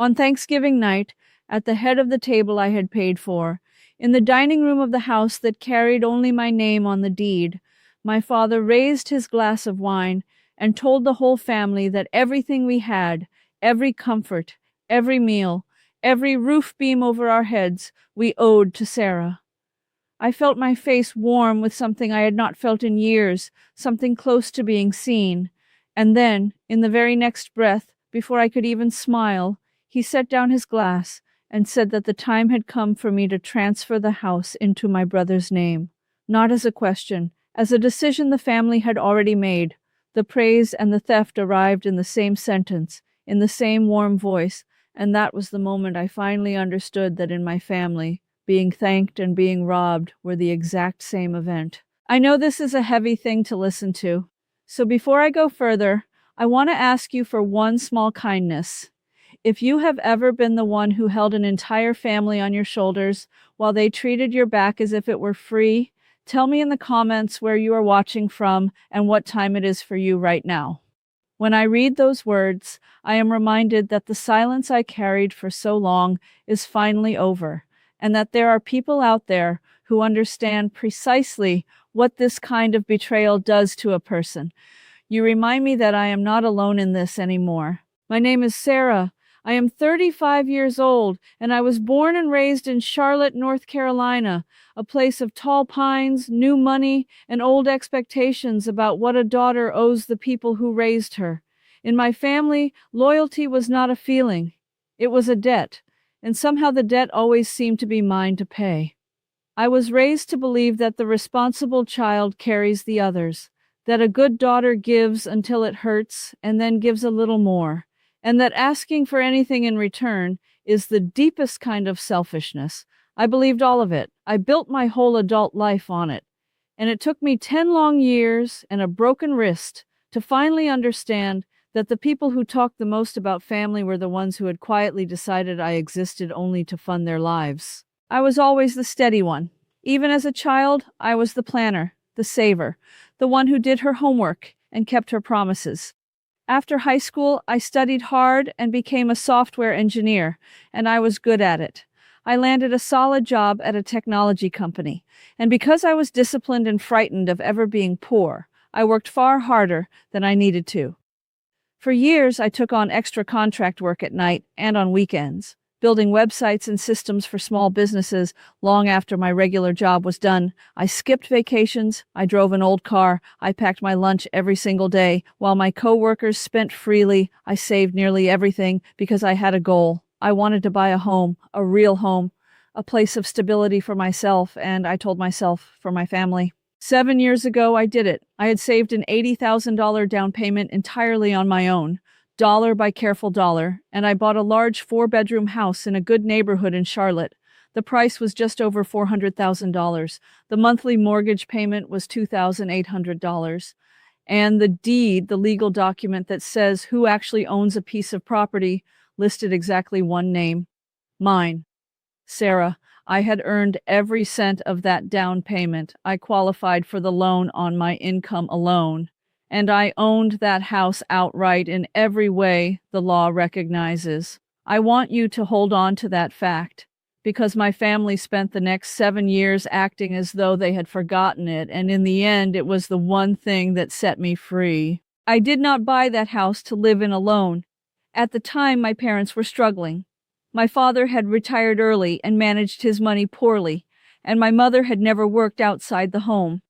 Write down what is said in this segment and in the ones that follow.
On Thanksgiving night, at the head of the table I had paid for, in the dining room of the house that carried only my name on the deed, my father raised his glass of wine and told the whole family that everything we had, every comfort, every meal, every roof beam over our heads, we owed to Sarah. I felt my face warm with something I had not felt in years, something close to being seen. And then, in the very next breath, before I could even smile, he set down his glass and said that the time had come for me to transfer the house into my brother's name. Not as a question, as a decision the family had already made. The praise and the theft arrived in the same sentence, in the same warm voice, and that was the moment I finally understood that in my family, being thanked and being robbed were the exact same event. I know this is a heavy thing to listen to, so before I go further, I want to ask you for one small kindness. If you have ever been the one who held an entire family on your shoulders while they treated your back as if it were free, tell me in the comments where you are watching from and what time it is for you right now. When I read those words, I am reminded that the silence I carried for so long is finally over, and that there are people out there who understand precisely what this kind of betrayal does to a person. You remind me that I am not alone in this anymore. My name is Sarah. I am 35 years old, and I was born and raised in Charlotte, North Carolina, a place of tall pines, new money, and old expectations about what a daughter owes the people who raised her. In my family, loyalty was not a feeling. It was a debt, and somehow the debt always seemed to be mine to pay. I was raised to believe that the responsible child carries the others, that a good daughter gives until it hurts and then gives a little more, and that asking for anything in return is the deepest kind of selfishness. I believed all of it. I built my whole adult life on it. And it took me 10 long years and a broken wrist to finally understand that the people who talked the most about family were the ones who had quietly decided I existed only to fund their lives. I was always the steady one. Even as a child, I was the planner, the saver, the one who did her homework and kept her promises. After high school, I studied hard and became a software engineer, and I was good at it. I landed a solid job at a technology company, and because I was disciplined and frightened of ever being poor, I worked far harder than I needed to. For years, I took on extra contract work at night and on weekends, building websites and systems for small businesses long after my regular job was done. I skipped vacations, I drove an old car, I packed my lunch every single day. While my coworkers spent freely, I saved nearly everything because I had a goal. I wanted to buy a home, a real home, a place of stability for myself, and I told myself, for my family. 7 years ago, I did it. I had saved an $80,000 down payment entirely on my own, dollar by careful dollar, and I bought a large 4-bedroom house in a good neighborhood in Charlotte. The price was just over $400,000. The monthly mortgage payment was $2,800. And the deed, the legal document that says who actually owns a piece of property, listed exactly one name. Mine. Sarah. I had earned every cent of that down payment. I qualified for the loan on my income alone, and I owned that house outright in every way the law recognizes. I want you to hold on to that fact, because my family spent the next 7 years acting as though they had forgotten it, and in the end, it was the one thing that set me free. I did not buy that house to live in alone. At the time, my parents were struggling. My father had retired early and managed his money poorly, and my mother had never worked outside the home.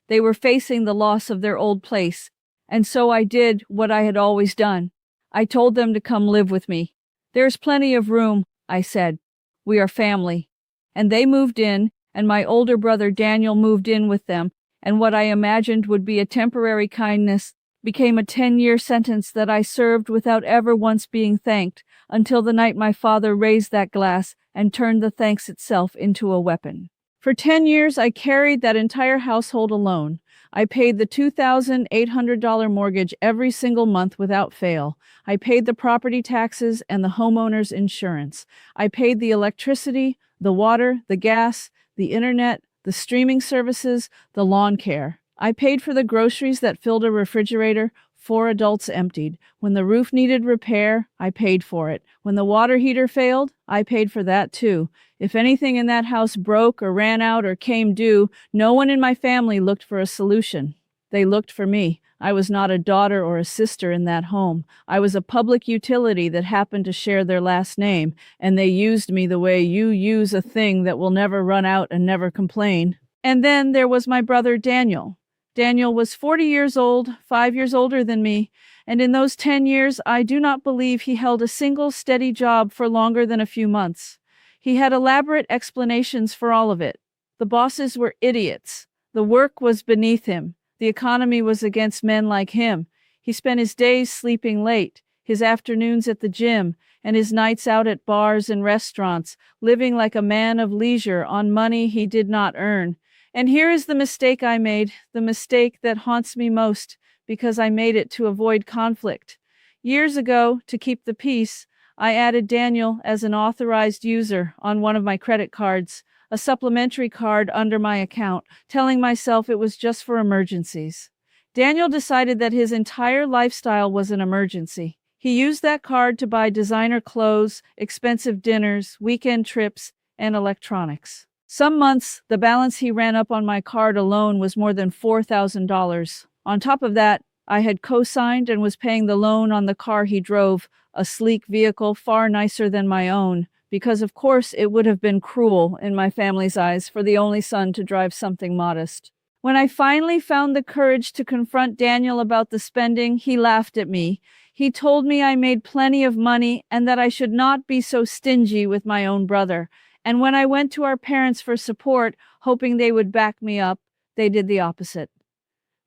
They were facing the loss of their old place, and so I did what I had always done. I told them to come live with me. "There's plenty of room," I said. "We are family." And they moved in, and my older brother Daniel moved in with them, and what I imagined would be a temporary kindness became a 10-year sentence that I served without ever once being thanked, until the night my father raised that glass and turned the thanks itself into a weapon. For 10 years, I carried that entire household alone. I paid the $2,800 mortgage every single month without fail. I paid the property taxes and the homeowner's insurance. I paid the electricity, the water, the gas, the internet, the streaming services, the lawn care. I paid for the groceries that filled a refrigerator 4 adults emptied. When the roof needed repair, I paid for it. When the water heater failed, I paid for that too. If anything in that house broke or ran out or came due, no one in my family looked for a solution. They looked for me. I was not a daughter or a sister in that home. I was a public utility that happened to share their last name, and they used me the way you use a thing that will never run out and never complain. And then there was my brother Daniel. Daniel was 40 years old, 5 years older than me, and in those 10 years, I do not believe he held a single steady job for longer than a few months. He had elaborate explanations for all of it. The bosses were idiots. The work was beneath him. The economy was against men like him. He spent his days sleeping late, his afternoons at the gym, and his nights out at bars and restaurants, living like a man of leisure on money he did not earn. And here is the mistake I made, the mistake that haunts me most, because I made it to avoid conflict. Years ago, to keep the peace, I added Daniel as an authorized user on one of my credit cards, a supplementary card under my account, telling myself it was just for emergencies. Daniel decided that his entire lifestyle was an emergency. He used that card to buy designer clothes, expensive dinners, weekend trips, and electronics. Some months, the balance he ran up on my card alone was more than $4,000. On top of that, I had co-signed and was paying the loan on the car he drove, a sleek vehicle far nicer than my own, because of course it would have been cruel in my family's eyes for the only son to drive something modest. When I finally found the courage to confront Daniel about the spending, he laughed at me. He told me I made plenty of money and that I should not be so stingy with my own brother. And when I went to our parents for support, hoping they would back me up, they did the opposite.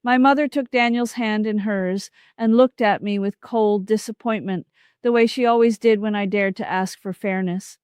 My mother took Daniel's hand in hers and looked at me with cold disappointment, the way she always did when I dared to ask for fairness.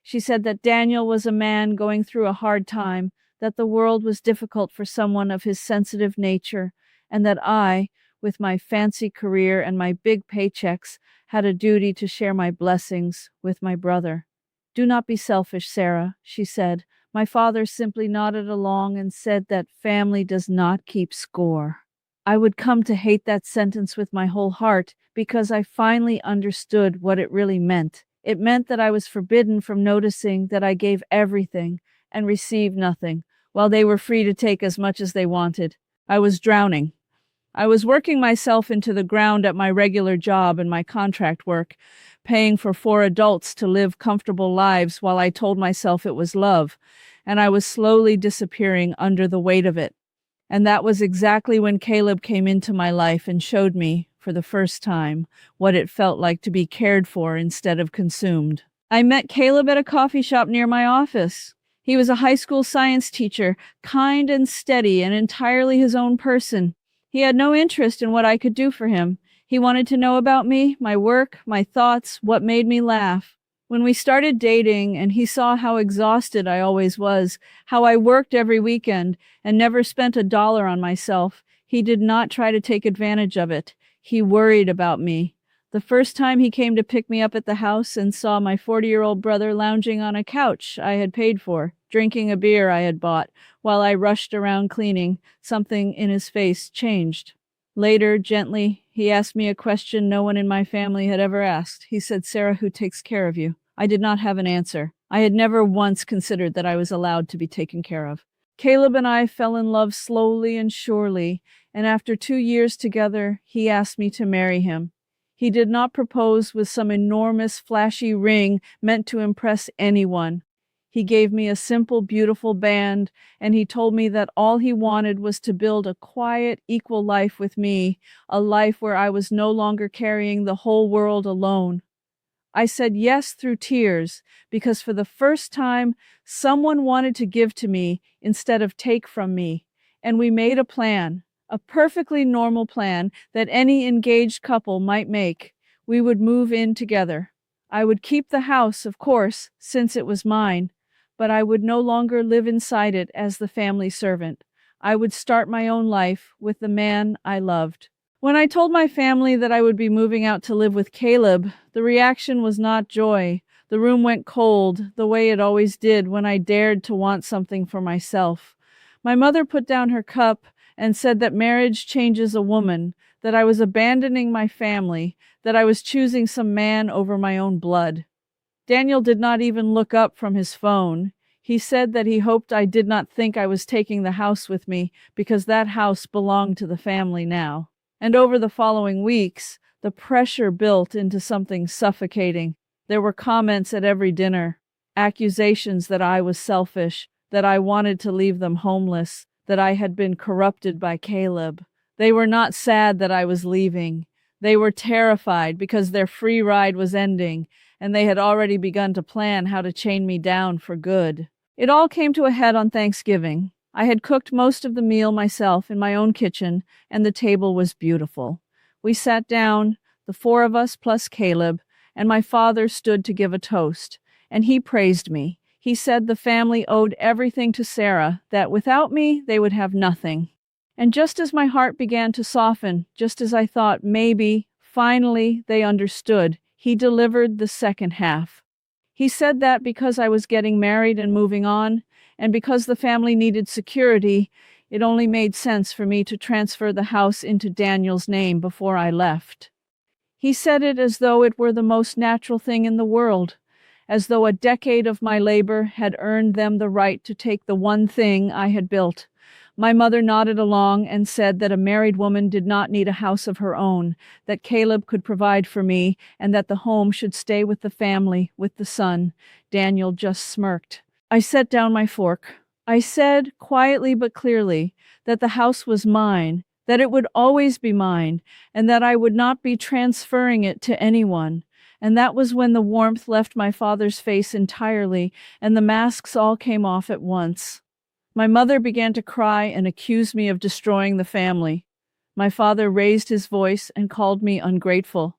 She said that Daniel was a man going through a hard time, that the world was difficult for someone of his sensitive nature, and that I, with my fancy career and my big paychecks, had a duty to share my blessings with my brother. "Do not be selfish, Sarah," she said. My father simply nodded along and said that family does not keep score. I would come to hate that sentence with my whole heart because I finally understood what it really meant. It meant that I was forbidden from noticing that I gave everything and received nothing, while they were free to take as much as they wanted. I was drowning. I was working myself into the ground at my regular job and my contract work, paying for 4 adults to live comfortable lives while I told myself it was love, and I was slowly disappearing under the weight of it. And that was exactly when Caleb came into my life and showed me, for the first time, what it felt like to be cared for instead of consumed. I met Caleb at a coffee shop near my office. He was a high school science teacher, kind and steady and entirely his own person. He had no interest in what I could do for him. He wanted to know about me, my work, my thoughts, what made me laugh. When we started dating and he saw how exhausted I always was, how I worked every weekend and never spent $1 on myself, he did not try to take advantage of it. He worried about me. The first time he came to pick me up at the house and saw my 40-year-old brother lounging on a couch I had paid for, drinking a beer I had bought, while I rushed around cleaning, something in his face changed. Later, gently, he asked me a question no one in my family had ever asked. He said, "Sarah, who takes care of you?" I did not have an answer. I had never once considered that I was allowed to be taken care of. Caleb and I fell in love slowly and surely, and after 2 years together, he asked me to marry him. He did not propose with some enormous, flashy ring meant to impress anyone. He gave me a simple, beautiful band, and he told me that all he wanted was to build a quiet, equal life with me, a life where I was no longer carrying the whole world alone. I said yes through tears, because for the first time, someone wanted to give to me instead of take from me, and we made a plan. A perfectly normal plan that any engaged couple might make. We would move in together. I would keep the house, of course, since it was mine, but I would no longer live inside it as the family servant. I would start my own life with the man I loved. When I told my family that I would be moving out to live with Caleb, the reaction was not joy. The room went cold, the way it always did when I dared to want something for myself. My mother put down her cup and said that marriage changes a woman, that I was abandoning my family, that I was choosing some man over my own blood. Daniel did not even look up from his phone. He said that he hoped I did not think I was taking the house with me because that house belonged to the family now. And over the following weeks, the pressure built into something suffocating. There were comments at every dinner, accusations that I was selfish, that I wanted to leave them homeless, that I had been corrupted by Caleb. They were not sad that I was leaving. They were terrified because their free ride was ending, and they had already begun to plan how to chain me down for good. It all came to a head on Thanksgiving. I had cooked most of the meal myself in my own kitchen, and the table was beautiful. We sat down, the four of us plus Caleb, and my father stood to give a toast, and he praised me. He said the family owed everything to Sarah, that without me they would have nothing. And just as my heart began to soften, just as I thought maybe, finally, they understood, he delivered the second half. He said that because I was getting married and moving on, and because the family needed security, it only made sense for me to transfer the house into Daniel's name before I left. He said it as though it were the most natural thing in the world, as though a decade of my labor had earned them the right to take the one thing I had built. My mother nodded along and said that a married woman did not need a house of her own, that Caleb could provide for me, and that the home should stay with the family, with the son. Daniel just smirked. I set down my fork. I said, quietly but clearly, that the house was mine, that it would always be mine, and that I would not be transferring it to anyone. And that was when the warmth left my father's face entirely, and the masks all came off at once. My mother began to cry and accuse me of destroying the family. My father raised his voice and called me ungrateful.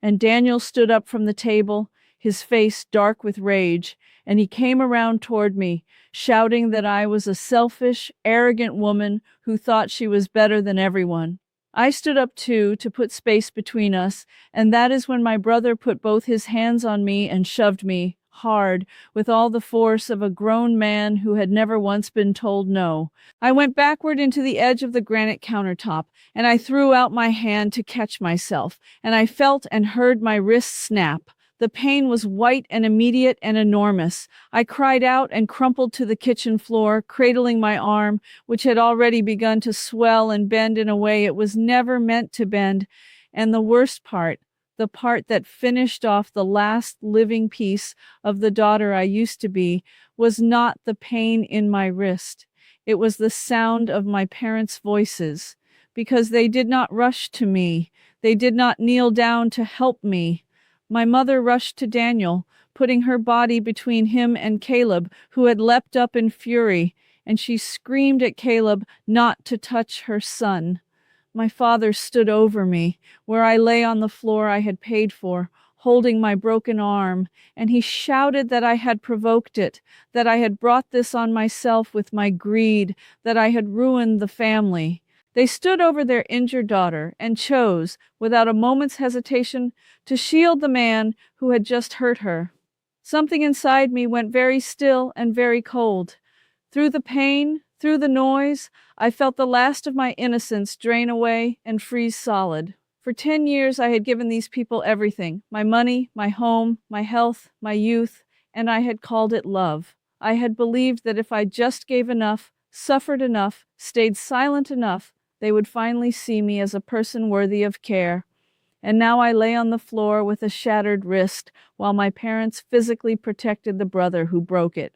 And Daniel stood up from the table, his face dark with rage, and he came around toward me, shouting that I was a selfish, arrogant woman who thought she was better than everyone. I stood up too, to put space between us, and that is when my brother put both his hands on me and shoved me, hard, with all the force of a grown man who had never once been told no. I went backward into the edge of the granite countertop, and I threw out my hand to catch myself, and I felt and heard my wrist snap. The pain was white and immediate and enormous. I cried out and crumpled to the kitchen floor, cradling my arm, which had already begun to swell and bend in a way it was never meant to bend. And the worst part, the part that finished off the last living piece of the daughter I used to be, was not the pain in my wrist. It was the sound of my parents' voices, because they did not rush to me. They did not kneel down to help me. My mother rushed to Daniel, putting her body between him and Caleb, who had leapt up in fury, and she screamed at Caleb not to touch her son. My father stood over me, where I lay on the floor I had paid for, holding my broken arm, and he shouted that I had provoked it, that I had brought this on myself with my greed, that I had ruined the family. They stood over their injured daughter and chose, without a moment's hesitation, to shield the man who had just hurt her. Something inside me went very still and very cold. Through the pain, through the noise, I felt the last of my innocence drain away and freeze solid. For 10 years I had given these people everything, my money, my home, my health, my youth, and I had called it love. I had believed that if I just gave enough, suffered enough, stayed silent enough, they would finally see me as a person worthy of care. And now I lay on the floor with a shattered wrist while my parents physically protected the brother who broke it.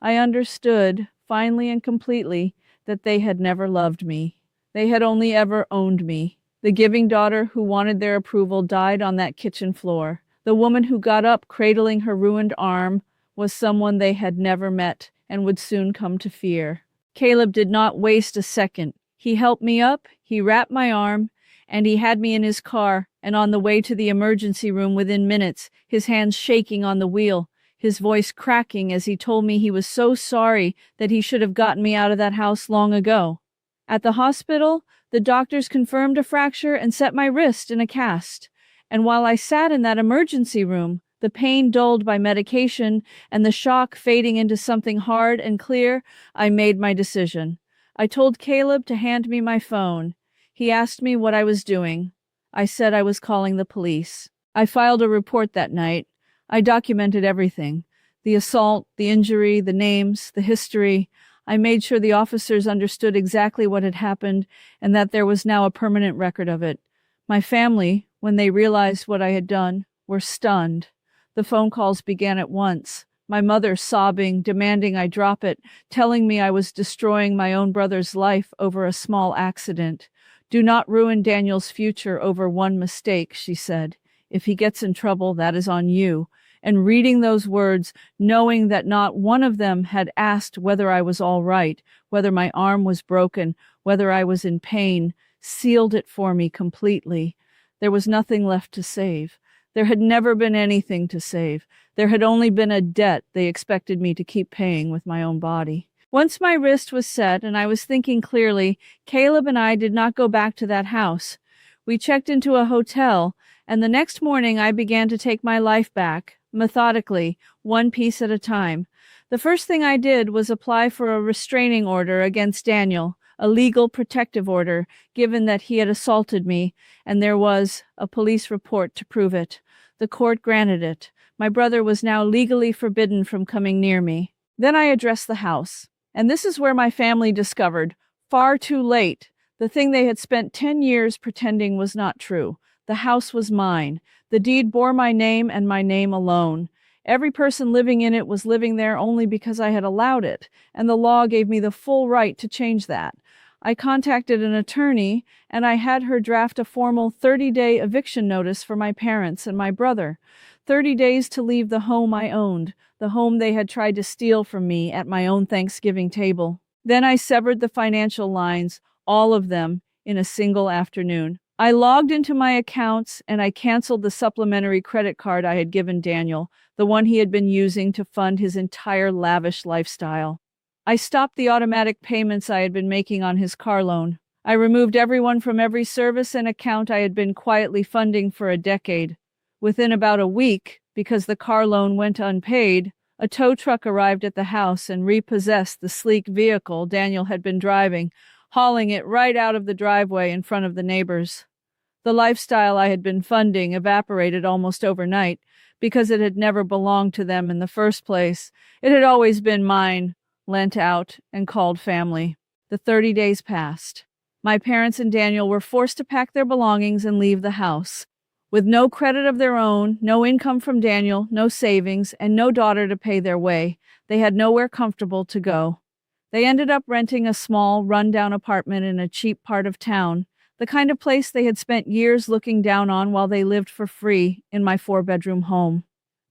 I understood, finally and completely, that they had never loved me. They had only ever owned me. The giving daughter who wanted their approval died on that kitchen floor. The woman who got up cradling her ruined arm was someone they had never met and would soon come to fear. Caleb did not waste a second. He helped me up, he wrapped my arm, and he had me in his car and on the way to the emergency room within minutes, his hands shaking on the wheel, his voice cracking as he told me he was so sorry that he should have gotten me out of that house long ago. At the hospital, the doctors confirmed a fracture and set my wrist in a cast. And while I sat in that emergency room, the pain dulled by medication and the shock fading into something hard and clear, I made my decision. I told Caleb to hand me my phone. He asked me what I was doing. I said I was calling the police. I filed a report that night. I documented everything: the assault, the injury, the names, the history. I made sure the officers understood exactly what had happened and that there was now a permanent record of it. My family, when they realized what I had done, were stunned. The phone calls began at once. My mother sobbing, demanding I drop it, telling me I was destroying my own brother's life over a small accident. Do not ruin Daniel's future over one mistake, she said. If he gets in trouble, that is on you. And reading those words, knowing that not one of them had asked whether I was all right, whether my arm was broken, whether I was in pain, sealed it for me completely. There was nothing left to save. There had never been anything to save. There had only been a debt they expected me to keep paying with my own body. Once my wrist was set and I was thinking clearly, Caleb and I did not go back to that house. We checked into a hotel, and the next morning I began to take my life back, methodically, one piece at a time. The first thing I did was apply for a restraining order against Daniel, a legal protective order, given that he had assaulted me, and there was a police report to prove it. The court granted it. My brother was now legally forbidden from coming near me. Then I addressed the house. And this is where my family discovered, far too late, the thing they had spent 10 years pretending was not true. The house was mine. The deed bore my name and my name alone. Every person living in it was living there only because I had allowed it, and the law gave me the full right to change that. I contacted an attorney, and I had her draft a formal 30-day eviction notice for my parents and my brother. 30 days to leave the home I owned, the home they had tried to steal from me at my own Thanksgiving table. Then I severed the financial lines, all of them, in a single afternoon. I logged into my accounts and I canceled the supplementary credit card I had given Daniel, the one he had been using to fund his entire lavish lifestyle. I stopped the automatic payments I had been making on his car loan. I removed everyone from every service and account I had been quietly funding for a decade. Within about a week, because the car loan went unpaid, a tow truck arrived at the house and repossessed the sleek vehicle Daniel had been driving, hauling it right out of the driveway in front of the neighbors. The lifestyle I had been funding evaporated almost overnight because it had never belonged to them in the first place. It had always been mine, lent out, and called family. The 30 days passed. My parents and Daniel were forced to pack their belongings and leave the house. With no credit of their own, no income from Daniel, no savings, and no daughter to pay their way, they had nowhere comfortable to go. They ended up renting a small, run-down apartment in a cheap part of town, the kind of place they had spent years looking down on while they lived for free in my 4-bedroom home.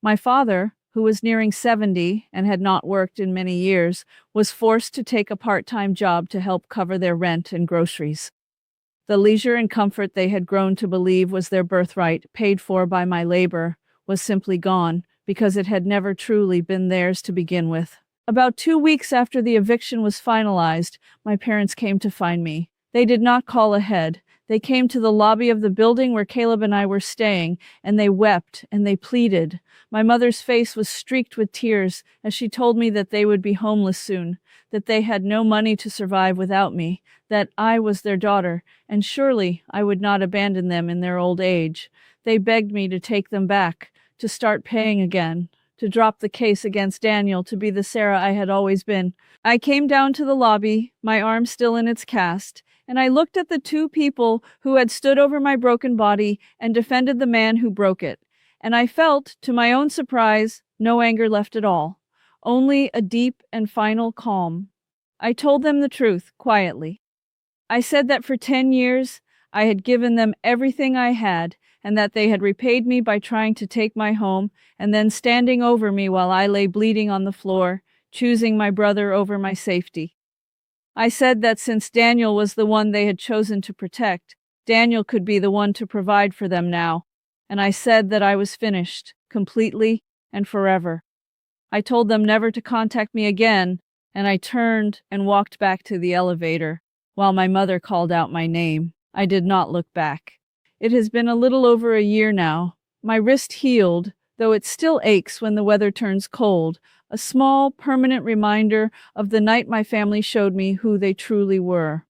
My father, who was nearing 70 and had not worked in many years, was forced to take a part-time job to help cover their rent and groceries. The leisure and comfort they had grown to believe was their birthright, paid for by my labor, was simply gone because it had never truly been theirs to begin with. About 2 weeks after the eviction was finalized, my parents came to find me. They did not call ahead. They came to the lobby of the building where Caleb and I were staying, and they wept and they pleaded. My mother's face was streaked with tears as she told me that they would be homeless soon, that they had no money to survive without me, that I was their daughter, and surely I would not abandon them in their old age. They begged me to take them back, to start paying again, to drop the case against Daniel, to be the Sarah I had always been. I came down to the lobby, my arm still in its cast, and I looked at the 2 people who had stood over my broken body and defended the man who broke it. And I felt, to my own surprise, no anger left at all, only a deep and final calm. I told them the truth, quietly. I said that for 10 years, I had given them everything I had, and that they had repaid me by trying to take my home and then standing over me while I lay bleeding on the floor, choosing my brother over my safety. I said that since Daniel was the one they had chosen to protect, Daniel could be the one to provide for them now. And I said that I was finished, completely and forever. I told them never to contact me again, and I turned and walked back to the elevator, while my mother called out my name. I did not look back. It has been a little over a year now. My wrist healed, though it still aches when the weather turns cold, a small, permanent reminder of the night my family showed me who they truly were.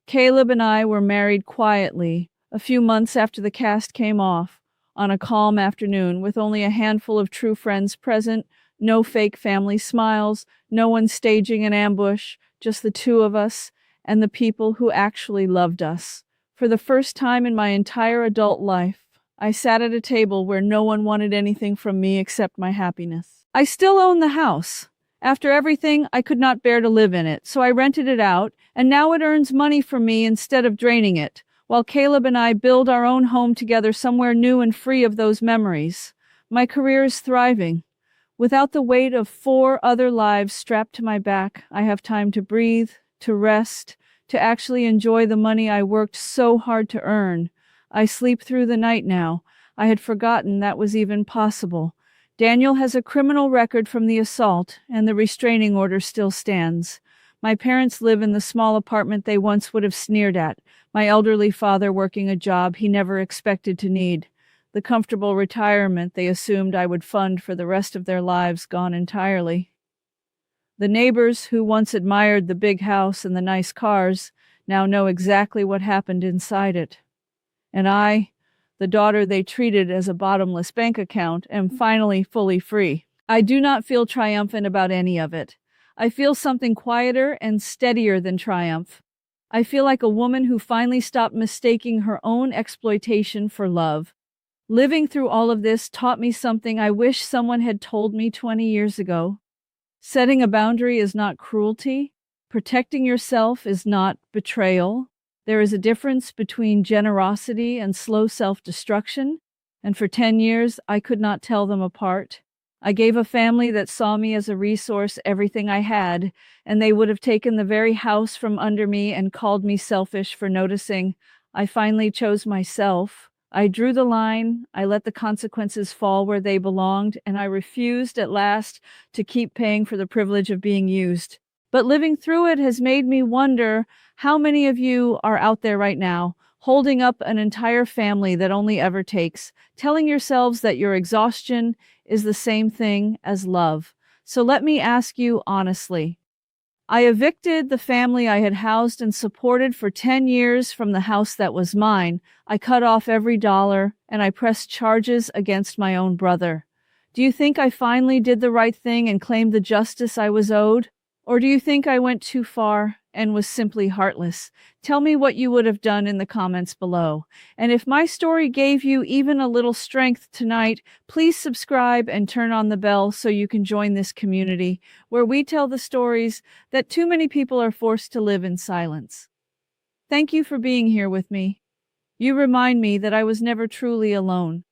Caleb and I were married quietly, a few months after the cast came off, on a calm afternoon with only a handful of true friends present, no fake family smiles, no one staging an ambush, just the two of us and the people who actually loved us. For the first time in my entire adult life, I sat at a table where no one wanted anything from me except my happiness. I still own the house. After everything, I could not bear to live in it, so I rented it out, and now it earns money for me instead of draining it, while Caleb and I build our own home together somewhere new and free of those memories. My career is thriving. Without the weight of 4 other lives strapped to my back, I have time to breathe, to rest, to actually enjoy the money I worked so hard to earn. I sleep through the night now. I had forgotten that was even possible. Daniel has a criminal record from the assault, and the restraining order still stands. My parents live in the small apartment they once would have sneered at, my elderly father working a job he never expected to need. The comfortable retirement they assumed I would fund for the rest of their lives gone entirely. The neighbors who once admired the big house and the nice cars now know exactly what happened inside it. And I, the daughter they treated as a bottomless bank account, am finally fully free. I do not feel triumphant about any of it. I feel something quieter and steadier than triumph. I feel like a woman who finally stopped mistaking her own exploitation for love. Living through all of this taught me something I wish someone had told me 20 years ago. Setting a boundary is not cruelty. Protecting yourself is not betrayal. There is a difference between generosity and slow self-destruction, and for 10 years I could not tell them apart. I gave a family that saw me as a resource everything I had, and they would have taken the very house from under me and called me selfish for noticing. I finally chose myself. I drew the line, I let the consequences fall where they belonged, and I refused at last to keep paying for the privilege of being used. But living through it has made me wonder how many of you are out there right now, holding up an entire family that only ever takes, telling yourselves that your exhaustion is the same thing as love. So let me ask you honestly. I evicted the family I had housed and supported for 10 years from the house that was mine. I cut off every dollar, and I pressed charges against my own brother. Do you think I finally did the right thing and claimed the justice I was owed? Or do you think I went too far and was simply heartless? Tell me what you would have done in the comments below. And if my story gave you even a little strength tonight, please subscribe and turn on the bell so you can join this community where we tell the stories that too many people are forced to live in silence. Thank you for being here with me. You remind me that I was never truly alone.